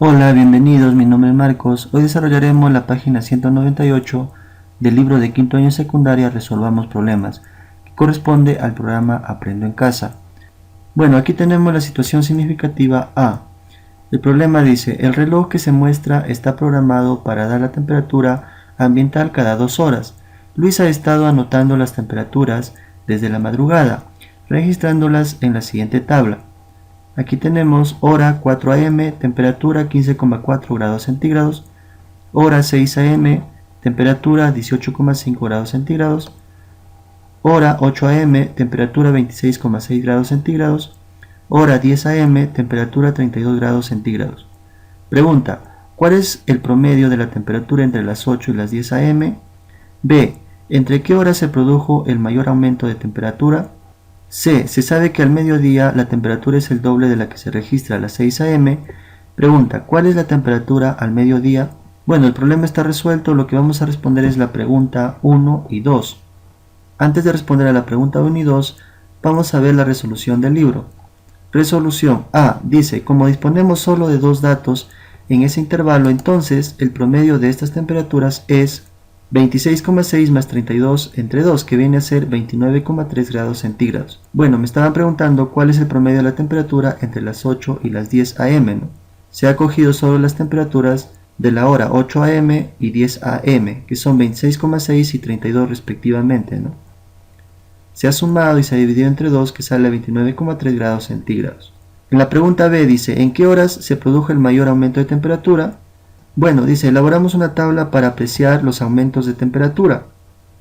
Hola, bienvenidos, mi nombre es Marcos. Hoy desarrollaremos la página 198 del libro de quinto año secundaria Resolvamos Problemas, que corresponde al programa Aprendo en Casa. Bueno, aquí tenemos la situación significativa A. El problema dice, el reloj que se muestra está programado para dar la temperatura ambiental cada 2 horas. Luis ha estado anotando las temperaturas desde la madrugada, registrándolas en la siguiente tabla. Aquí tenemos hora 4 am, temperatura 15,4 grados centígrados, hora 6 am, temperatura 18,5 grados centígrados, hora 8 am, temperatura 26,6 grados centígrados, hora 10 am, temperatura 32 grados centígrados. Pregunta, ¿cuál es el promedio de la temperatura entre las 8 y las 10 am? B, ¿entre qué horas se produjo el mayor aumento de temperatura? C. Se sabe que al mediodía la temperatura es el doble de la que se registra a las 6 am. Pregunta, ¿cuál es la temperatura al mediodía? Bueno, el problema está resuelto, lo que vamos a responder es la pregunta 1 y 2. Antes de responder a la pregunta 1 y 2, vamos a ver la resolución del libro. Resolución A. Dice, como disponemos solo de 2 datos en ese intervalo, entonces el promedio de estas temperaturas es 26,6 más 32 entre 2, que viene a ser 29,3 grados centígrados. Bueno, me estaban preguntando cuál es el promedio de la temperatura entre las 8 y las 10 am, ¿no? Se ha cogido solo las temperaturas de la hora 8 am y 10 am, que son 26,6 y 32 respectivamente, ¿no? Se ha sumado y se ha dividido entre 2, que sale a 29,3 grados centígrados. En la pregunta B dice, ¿en qué horas se produjo el mayor aumento de temperatura? Bueno, dice, elaboramos una tabla para apreciar los aumentos de temperatura.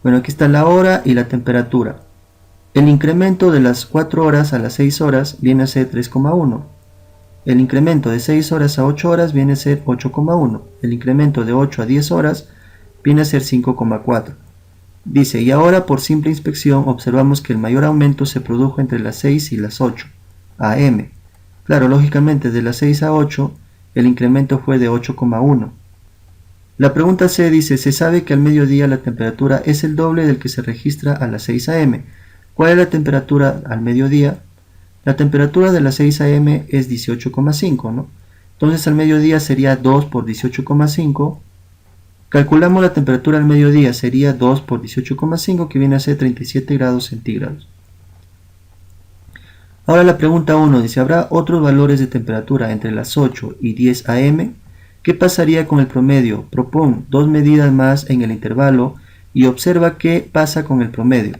Bueno, aquí está la hora y la temperatura. El incremento de las 4 horas a las 6 horas viene a ser 3,1. El incremento de 6 horas a 8 horas viene a ser 8,1. El incremento de 8 a 10 horas viene a ser 5,4. Dice, y ahora por simple inspección observamos que el mayor aumento se produjo entre las 6 y las 8 am. Claro, lógicamente de las 6 a 8 el incremento fue de 8,1. La pregunta C dice, se sabe que al mediodía la temperatura es el doble del que se registra a las 6 am. ¿Cuál es la temperatura al mediodía? La temperatura de las 6 am es 18,5, ¿no? Entonces al mediodía sería 2 por 18,5. Calculamos la temperatura al mediodía, sería 2 por 18,5, que viene a ser 37 grados centígrados. Ahora la pregunta 1 dice, ¿habrá otros valores de temperatura entre las 8 y 10 am? ¿Qué pasaría con el promedio? Propon 2 medidas más en el intervalo y observa qué pasa con el promedio.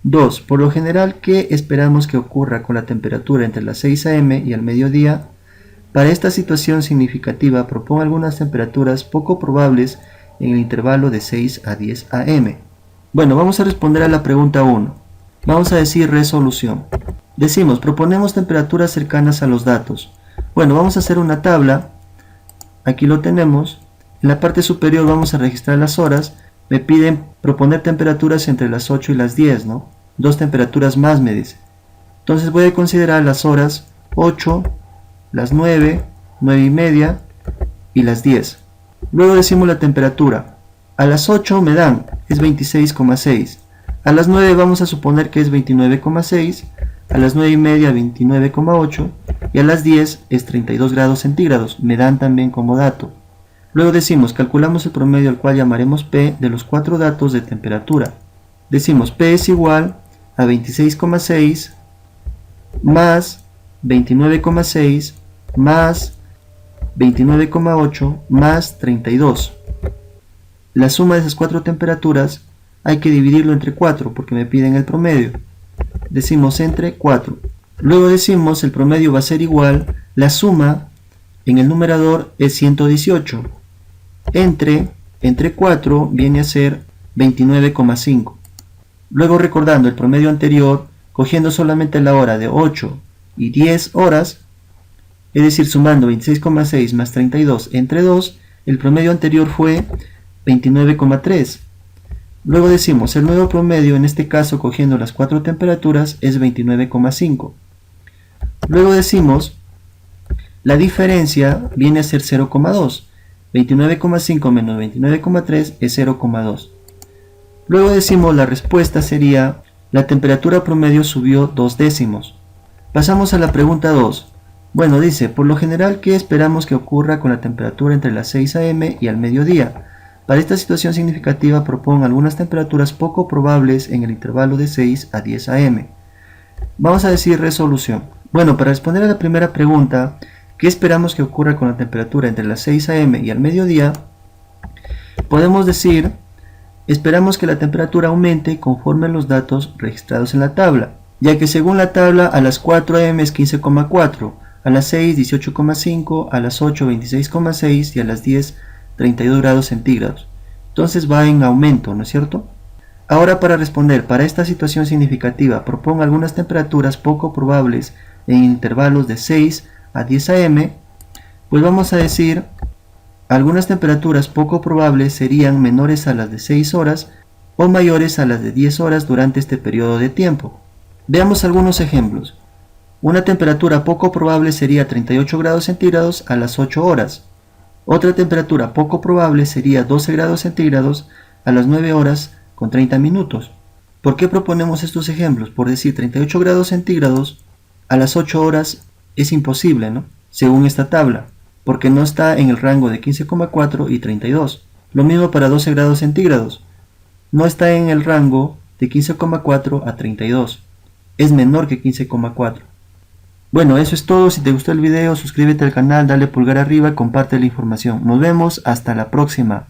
2. Por lo general, ¿qué esperamos que ocurra con la temperatura entre las 6 am y al mediodía? Para esta situación significativa, propon algunas temperaturas poco probables en el intervalo de 6 a 10 am. Bueno, vamos a responder a la pregunta 1. Vamos a decir resolución. Decimos, proponemos temperaturas cercanas a los datos. Bueno, vamos a hacer una tabla. Aquí lo tenemos. En la parte superior vamos a registrar las horas. Me piden proponer temperaturas entre las 8 y las 10, ¿no? 2 temperaturas más me dice. Entonces voy a considerar las horas 8, las 9, 9 y media y las 10. Luego decimos la temperatura. A las 8 me dan, es 26,6. A las 9 vamos a suponer que es 29,6. A las 9 y media 29,8 y a las 10 es 32 grados centígrados, me dan también como dato. Luego decimos, calculamos el promedio al cual llamaremos P de los 4 datos de temperatura. Decimos P es igual a 26,6 más 29,6 más 29,8 más 32. La suma de esas 4 temperaturas hay que dividirlo entre 4 porque me piden el promedio. Decimos entre 4. Luego decimos el promedio va a ser igual, la suma en el numerador es 118. Entre 4 viene a ser 29,5. Luego recordando el promedio anterior, cogiendo solamente la hora de 8 y 10 horas, es decir, sumando 26,6 más 32 entre 2, el promedio anterior fue 29,3. Luego decimos, el nuevo promedio, en este caso cogiendo las 4 temperaturas, es 29,5. Luego decimos, la diferencia viene a ser 0,2. 29,5 menos 29,3 es 0,2. Luego decimos, la respuesta sería, la temperatura promedio subió 2 décimos. Pasamos a la pregunta 2. Bueno, dice, por lo general, ¿qué esperamos que ocurra con la temperatura entre las 6 a.m. y al mediodía? Para esta situación significativa propongo algunas temperaturas poco probables en el intervalo de 6 a 10 a.m. Vamos a decir resolución. Bueno, para responder a la primera pregunta, ¿qué esperamos que ocurra con la temperatura entre las 6 a.m. y al mediodía? Podemos decir, esperamos que la temperatura aumente conforme a los datos registrados en la tabla, ya que según la tabla a las 4 a.m. es 15,4, a las 6 18,5, a las 8 26,6 y a las 10 32 grados centígrados. Entonces va en aumento, ¿no es cierto? Ahora para responder, para esta situación significativa, propongo algunas temperaturas poco probables en intervalos de 6 a 10 am, pues vamos a decir, algunas temperaturas poco probables serían menores a las de 6 horas o mayores a las de 10 horas durante este periodo de tiempo. Veamos algunos ejemplos. Una temperatura poco probable sería 38 grados centígrados a las 8 horas. Otra temperatura poco probable sería 12 grados centígrados a las 9 horas con 30 minutos. ¿Por qué proponemos estos ejemplos? Por decir 38 grados centígrados a las 8 horas es imposible, ¿no? Según esta tabla, porque no está en el rango de 15,4 y 32. Lo mismo para 12 grados centígrados. No está en el rango de 15,4 a 32. Es menor que 15,4. Bueno, eso es todo. Si te gustó el video, suscríbete al canal, dale pulgar arriba y comparte la información. Nos vemos hasta la próxima.